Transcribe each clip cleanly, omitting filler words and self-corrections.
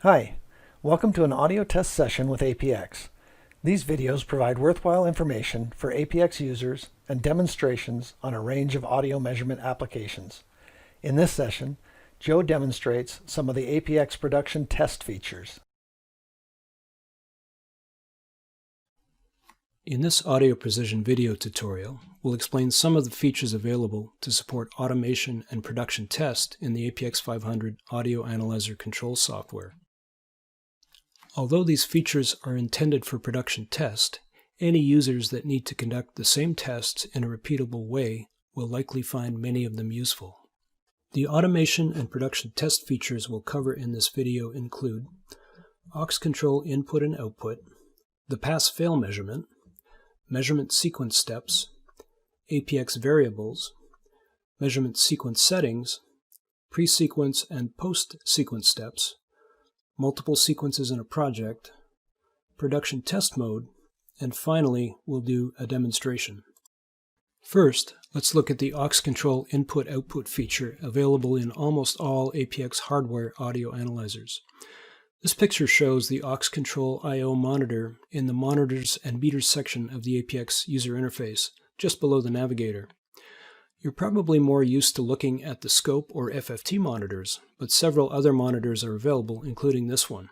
Hi, welcome to an audio test session with APX. These videos provide worthwhile information for APX users and demonstrations on a range of audio measurement applications. In this session, Joe demonstrates some of the APX production test features. In this audio precision video tutorial, we'll explain some of the features available to support automation and production test in the APX 500 audio analyzer control software. Although these features are intended for production test, any users that need to conduct the same tests in a repeatable way will likely find many of them useful. The automation and production test features we'll cover in this video include aux control input and output, the pass-fail measurement, measurement sequence steps, APX variables, measurement sequence settings, pre-sequence and post-sequence steps, multiple sequences in a project, production test mode, and finally, we'll do a demonstration. First, let's look at the aux control input-output feature available in almost all APX hardware audio analyzers. This picture shows the Aux Control IO monitor in the Monitors and Meters section of the APX user interface, just below the navigator. You're probably more used to looking at the scope or FFT monitors, but several other monitors are available, including this one.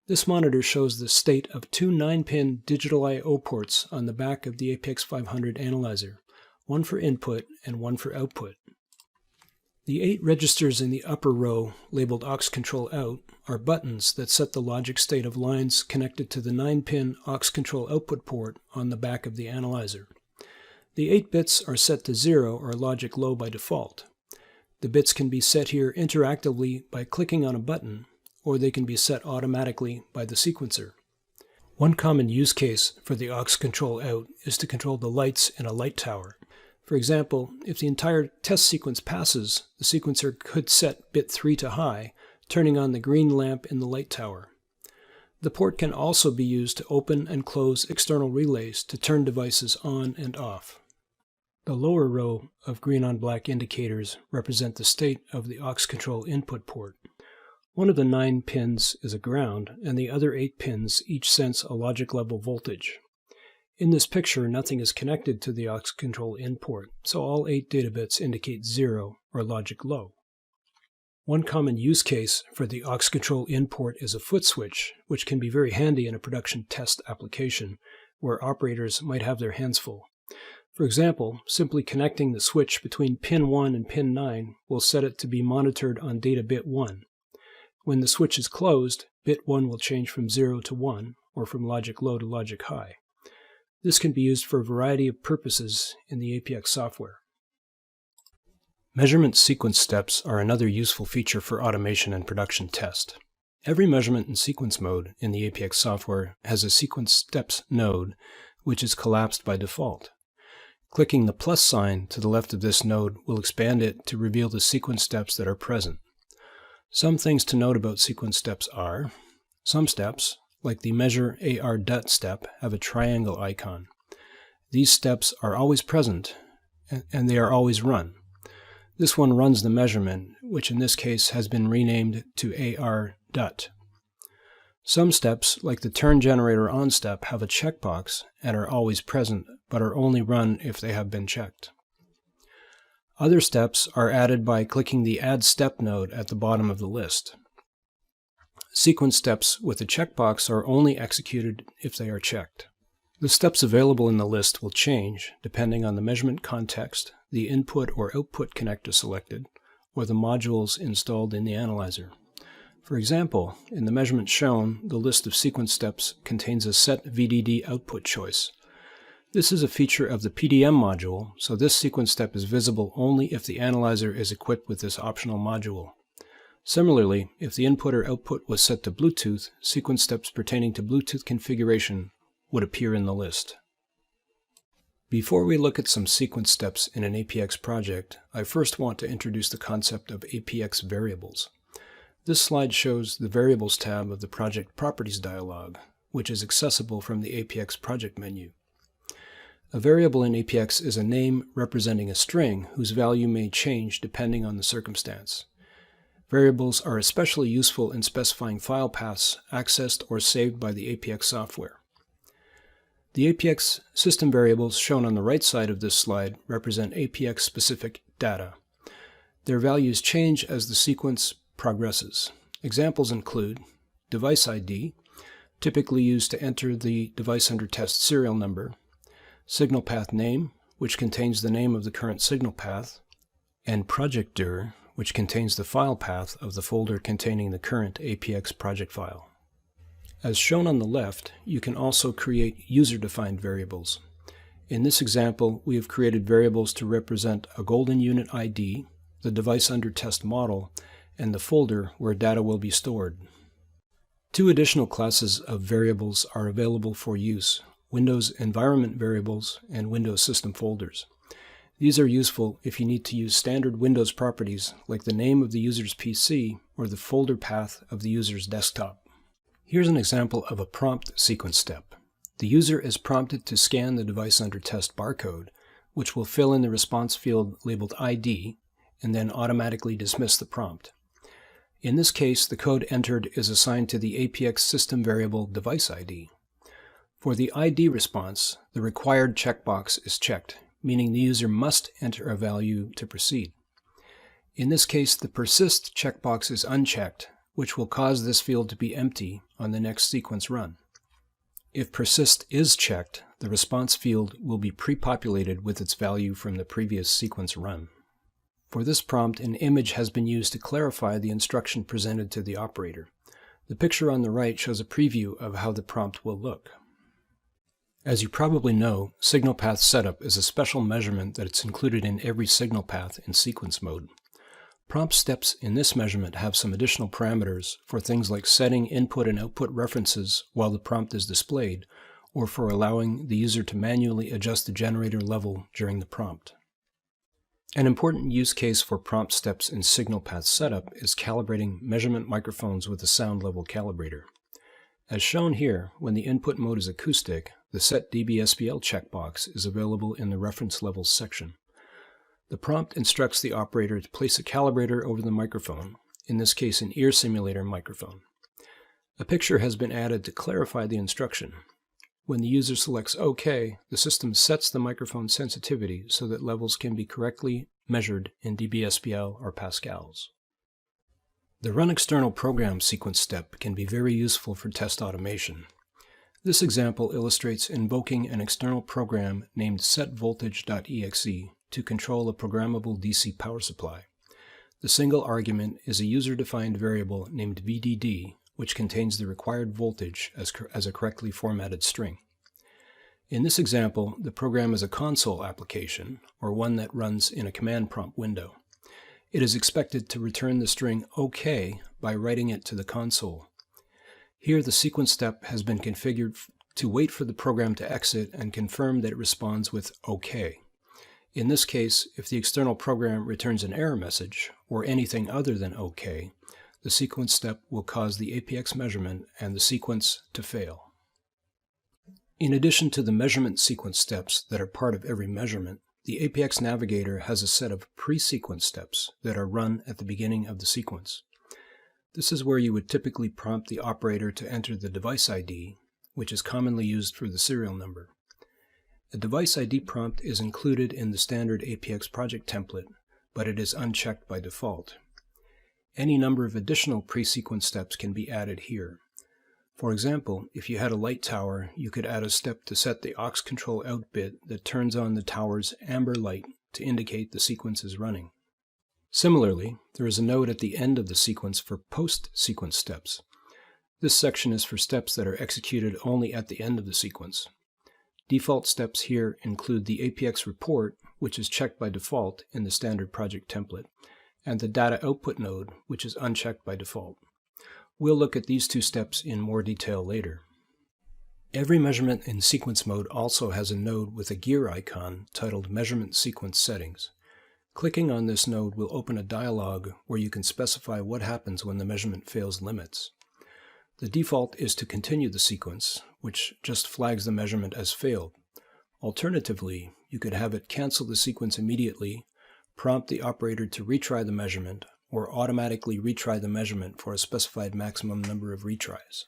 This monitor shows the state of two 9-pin digital I/O ports on the back of the APX 500 analyzer, one for input and one for output. The 8 registers in the upper row, labeled Aux Control Out, are buttons that set the logic state of lines connected to the 9-pin Aux Control Output port on the back of the analyzer. The 8 bits are set to 0 or logic low by default. The bits can be set here interactively by clicking on a button, or they can be set automatically by the sequencer. One common use case for the Aux Control Out is to control the lights in a light tower. For example, if the entire test sequence passes, the sequencer could set bit 3 to high, turning on the green lamp in the light tower. The port can also be used to open and close external relays to turn devices on and off. The lower row of green on black indicators represent the state of the aux control input port. One of the 9 pins is a ground, and the other 8 pins each sense a logic level voltage. In this picture, nothing is connected to the aux control in port, so all 8 data bits indicate 0 or logic low. One common use case for the aux control in port is a foot switch, which can be very handy in a production test application where operators might have their hands full. For example, simply connecting the switch between pin 1 and pin 9 will set it to be monitored on data bit 1. When the switch is closed, bit 1 will change from 0 to 1, or from logic low to logic high. This can be used for a variety of purposes in the APX software. Measurement sequence steps are another useful feature for automation and production test. Every measurement in sequence mode in the APX software has a sequence steps node, which is collapsed by default. Clicking the plus sign to the left of this node will expand it to reveal the sequence steps that are present. Some things to note about sequence steps are, some steps, like the Measure AR DUT step, have a triangle icon. These steps are always present, and they are always run. This one runs the measurement, which in this case has been renamed to AR DUT. Some steps, like the Turn Generator On step, have a checkbox and are always present, but are only run if they have been checked. Other steps are added by clicking the Add Step node at the bottom of the list. Sequence steps with a checkbox are only executed if they are checked. The steps available in the list will change depending on the measurement context, the input or output connector selected, or the modules installed in the analyzer. For example, in the measurement shown, the list of sequence steps contains a set VDD output choice. This is a feature of the PDM module, so this sequence step is visible only if the analyzer is equipped with this optional module. Similarly, if the input or output was set to Bluetooth, sequence steps pertaining to Bluetooth configuration would appear in the list. Before we look at some sequence steps in an APX project, I first want to introduce the concept of APX variables. This slide shows the Variables tab of the Project Properties dialog, which is accessible from the APX project menu. A variable in APX is a name representing a string whose value may change depending on the circumstance. Variables are especially useful in specifying file paths accessed or saved by the APX software. The APX system variables shown on the right side of this slide represent APX-specific data. Their values change as the sequence progresses. Examples include device ID, typically used to enter the device under test serial number, signal path name, which contains the name of the current signal path, and project dir, which contains the file path of the folder containing the current APX project file. As shown on the left, you can also create user-defined variables. In this example, we have created variables to represent a golden unit ID, the device under test model, and the folder where data will be stored. Two additional classes of variables are available for use: Windows environment variables and Windows system folders. These are useful if you need to use standard Windows properties like the name of the user's PC or the folder path of the user's desktop. Here's an example of a prompt sequence step. The user is prompted to scan the device under test barcode, which will fill in the response field labeled ID and then automatically dismiss the prompt. In this case, the code entered is assigned to the APX system variable device ID. For the ID response, the required checkbox is checked, meaning the user must enter a value to proceed. In this case, the persist checkbox is unchecked, which will cause this field to be empty on the next sequence run. If persist is checked, the response field will be pre-populated with its value from the previous sequence run. For this prompt, an image has been used to clarify the instruction presented to the operator. The picture on the right shows a preview of how the prompt will look. As you probably know, signal path setup is a special measurement that's included in every signal path in sequence mode. Prompt steps in this measurement have some additional parameters for things like setting input and output references while the prompt is displayed, or for allowing the user to manually adjust the generator level during the prompt. An important use case for prompt steps in signal path setup is calibrating measurement microphones with a sound level calibrator. As shown here, when the input mode is acoustic, the Set dB/SPL checkbox is available in the Reference Levels section. The prompt instructs the operator to place a calibrator over the microphone, in this case an ear simulator microphone. A picture has been added to clarify the instruction. When the user selects OK, the system sets the microphone sensitivity so that levels can be correctly measured in dB/SPL or pascals. The Run External Program sequence step can be very useful for test automation. This example illustrates invoking an external program named setVoltage.exe to control a programmable DC power supply. The single argument is a user-defined variable named VDD, which contains the required voltage as a correctly formatted string. In this example, the program is a console application, or one that runs in a command prompt window. It is expected to return the string OK by writing it to the console. Here, the sequence step has been configured to wait for the program to exit and confirm that it responds with OK. In this case, if the external program returns an error message, or anything other than OK, the sequence step will cause the APX measurement and the sequence to fail. In addition to the measurement sequence steps that are part of every measurement, the APX Navigator has a set of pre-sequence steps that are run at the beginning of the sequence. This is where you would typically prompt the operator to enter the device ID, which is commonly used for the serial number. A device ID prompt is included in the standard APX project template, but it is unchecked by default. Any number of additional pre-sequence steps can be added here. For example, if you had a light tower, you could add a step to set the aux control out bit that turns on the tower's amber light to indicate the sequence is running. Similarly, there is a node at the end of the sequence for post-sequence steps. This section is for steps that are executed only at the end of the sequence. Default steps here include the APX report, which is checked by default in the standard project template, and the data output node, which is unchecked by default. We'll look at these two steps in more detail later. Every measurement in sequence mode also has a node with a gear icon titled Measurement Sequence Settings. Clicking on this node will open a dialog where you can specify what happens when the measurement fails limits. The default is to continue the sequence, which just flags the measurement as failed. Alternatively, you could have it cancel the sequence immediately, prompt the operator to retry the measurement, or automatically retry the measurement for a specified maximum number of retries.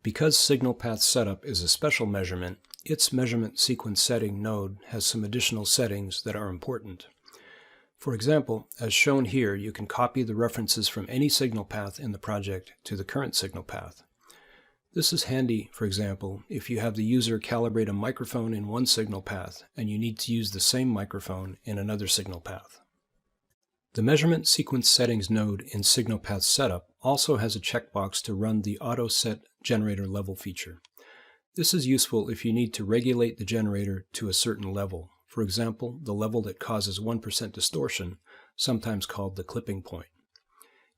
Because signal path setup is a special measurement, its measurement sequence setting node has some additional settings that are important. For example, as shown here, you can copy the references from any signal path in the project to the current signal path. This is handy, for example, if you have the user calibrate a microphone in one signal path and you need to use the same microphone in another signal path. The Measurement Sequence Settings node in Signal Path Setup also has a checkbox to run the Auto Set Generator Level feature. This is useful if you need to regulate the generator to a certain level, for example, the level that causes 1% distortion, sometimes called the clipping point.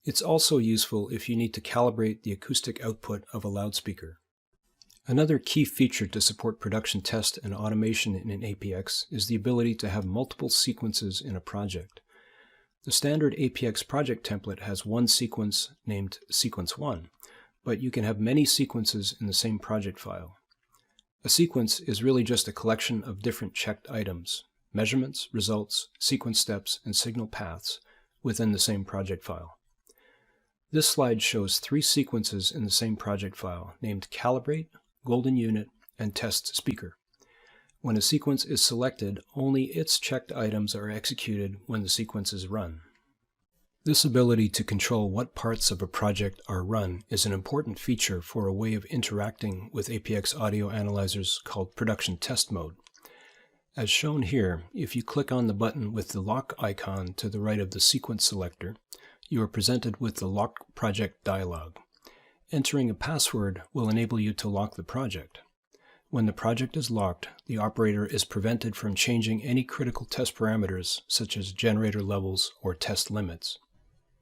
It's also useful if you need to calibrate the acoustic output of a loudspeaker. Another key feature to support production test and automation in an APX is the ability to have multiple sequences in a project. The standard APX project template has one sequence named Sequence 1, but you can have many sequences in the same project file. A sequence is really just a collection of different checked items, measurements, results, sequence steps, and signal paths within the same project file. This slide shows 3 sequences in the same project file named Calibrate, Golden Unit, and Test Speaker. When a sequence is selected, only its checked items are executed when the sequence is run. This ability to control what parts of a project are run is an important feature for a way of interacting with APX audio analyzers called Production Test Mode. As shown here, if you click on the button with the lock icon to the right of the sequence selector, you are presented with the Lock Project dialog. Entering a password will enable you to lock the project. When the project is locked, the operator is prevented from changing any critical test parameters such as generator levels or test limits.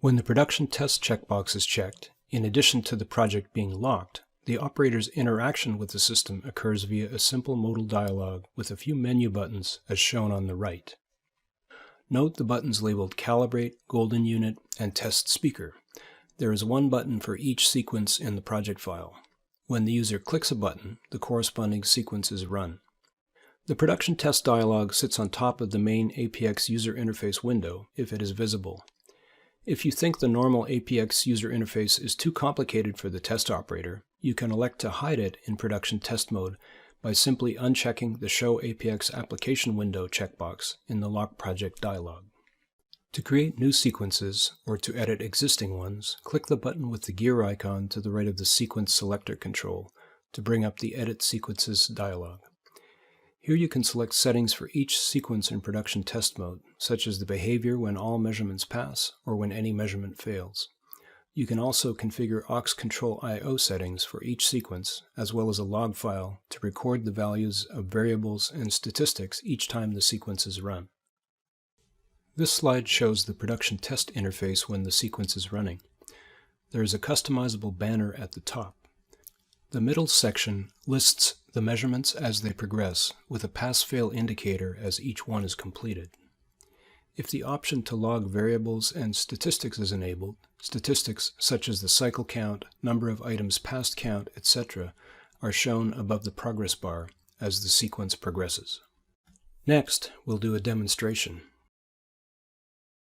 When the production test checkbox is checked, in addition to the project being locked, the operator's interaction with the system occurs via a simple modal dialog with a few menu buttons as shown on the right. Note the buttons labeled Calibrate, Golden Unit, and Test Speaker. There is one button for each sequence in the project file. When the user clicks a button, the corresponding sequence is run. The production test dialog sits on top of the main APX user interface window if it is visible. If you think the normal APX user interface is too complicated for the test operator, you can elect to hide it in production test mode by simply unchecking the Show APX Application Window checkbox in the Lock Project dialog. To create new sequences, or to edit existing ones, click the button with the gear icon to the right of the Sequence Selector control to bring up the Edit Sequences dialog. Here you can select settings for each sequence in production test mode, such as the behavior when all measurements pass or when any measurement fails. You can also configure Aux Control IO settings for each sequence, as well as a log file to record the values of variables and statistics each time the sequence is run. This slide shows the production test interface when the sequence is running. There is a customizable banner at the top. The middle section lists the measurements as they progress, with a pass-fail indicator as each one is completed. If the option to log variables and statistics is enabled, statistics such as the cycle count, number of items passed count, etc. are shown above the progress bar as the sequence progresses. Next, we'll do a demonstration.